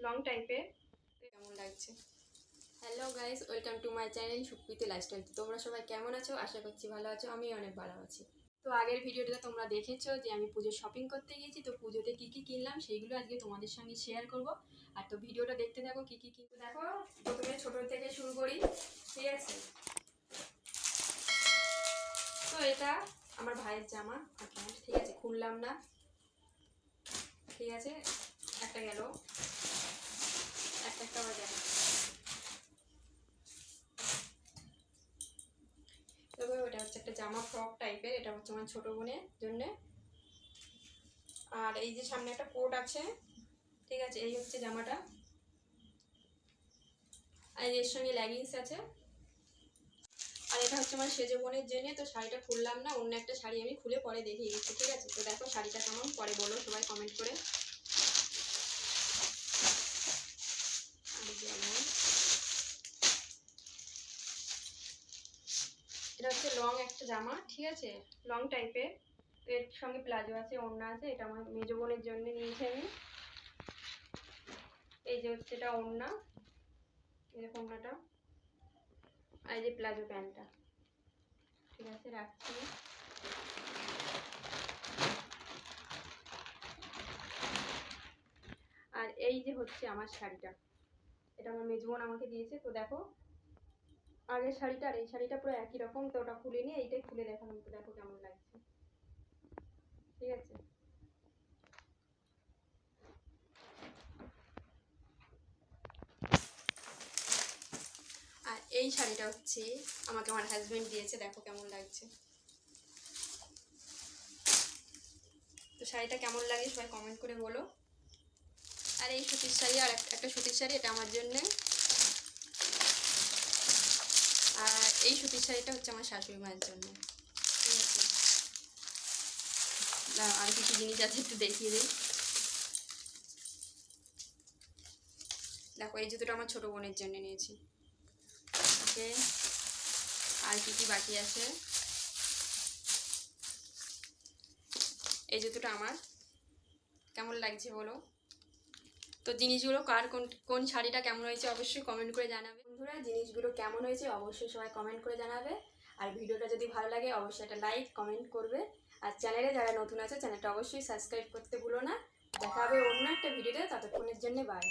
Long টাইপের। কেমন লাগছে? Hello guys, welcome to my channel Supriti lifestyle. তোমরা সবাই কেমন আছো? আশা করছি ভালো আছো। আমি অনেক ভালো আছি। তো আগের ভিডিওটা তোমরা দেখেছো যে আমি পুজোর শপিং করতে গিয়েছি। তো পুজোতে কী কী কিনলাম সেইগুলো আজকে তোমাদের সঙ্গে শেয়ার করব। আর তো ভিডিওটা দেখতে থাকো কী কী কিনতে। দেখো, প্রথমে ছোটো থেকে শুরু করি, ঠিক আছে? তো এটা আমার ভাইয়ের জামা, ঠিক আছে, খুললাম না, ঠিক আছে। একটা গেল, একটা আবার গেল। তবে ওটা হচ্ছে একটা জামা ফ্রক টাইপের, এটা হচ্ছে আমার ছোটো বোনের জন্যে। আর এই যে সামনে একটা কোট আছে, ঠিক আছে, এই হচ্ছে জামাটা। আর এর সঙ্গে লেগিংস আছে। আর এটা হচ্ছে আমার সেজো বোনের জন্য। তো শাড়িটা খুললাম না, অন্য একটা শাড়ি আমি খুলে পরে দেখিয়ে দিচ্ছি, ঠিক আছে? তো দেখো শাড়িটা কেমন, পরে বলো সবাই কমেন্ট করে। এটা হচ্ছে লং একটা জামা, ঠিক আছে, লং টাইপের। এর সঙ্গে প্লাজো আছে, ওড়না আছে। এটা আমার মেজো বোনের জন্য নিয়েছি আমি। এই যে হচ্ছে এটা ওড়না, এরকম ওড়নাটা। আর এই যে প্লাজো প্যান্টটা, ঠিক আছে, রাখছি। আর এই যে হচ্ছে আমার শাড়িটা, এটা আমার মেজো বোন আমাকে দিয়েছে। তো দেখো, আগের শাড়িটা আর এই শাড়িটা পুরো একই রকম। তো ওটা খুলে নিয়ে এইটাই খুলে দেখালাম। তো দেখো কেমন লাগছে, ঠিক আছে। আর এই শাড়িটা হচ্ছে আমাকে আমার হাজবেন্ড দিয়েছে, দেখো কেমন লাগছে। তো শাড়িটা কেমন লাগে সবাই কমেন্ট করে বলো। আর এই সুতির শাড়ি, আর একটা সুতির শাড়ি, এটা আমার জন্যে। আর এই সুতির শাড়িটা হচ্ছে আমার শাশুড়ি মায়ের জন্য, ঠিক আছে। আর কিছু জিনিস আছে, একটু দেখিয়ে দিই। দেখো, এই জুতোটা আমার ছোটো বোনের জন্য নিয়েছি, ওকে। আর কি কি বাকি আছে, এই জুতোটা আমার। কেমন লাগছে বলো। তো জিনিসগুলো কার কোন শাড়িটা কেমন হয়েছে অবশ্যই কমেন্ট করে জানাবে। বন্ধুরা, জিনিসগুলো কেমন হয়েছে অবশ্যই সবাই কমেন্ট করে জানাবে। আর ভিডিওটা যদি ভালো লাগে অবশ্যই একটা লাইক কমেন্ট করবে। আর চ্যানেলে যারা নতুন আছে চ্যানেলটা অবশ্যই সাবস্ক্রাইব করতে ভুলো না। দেখা হবে অন্য একটা ভিডিওতে, ততক্ষণের জন্য বাই।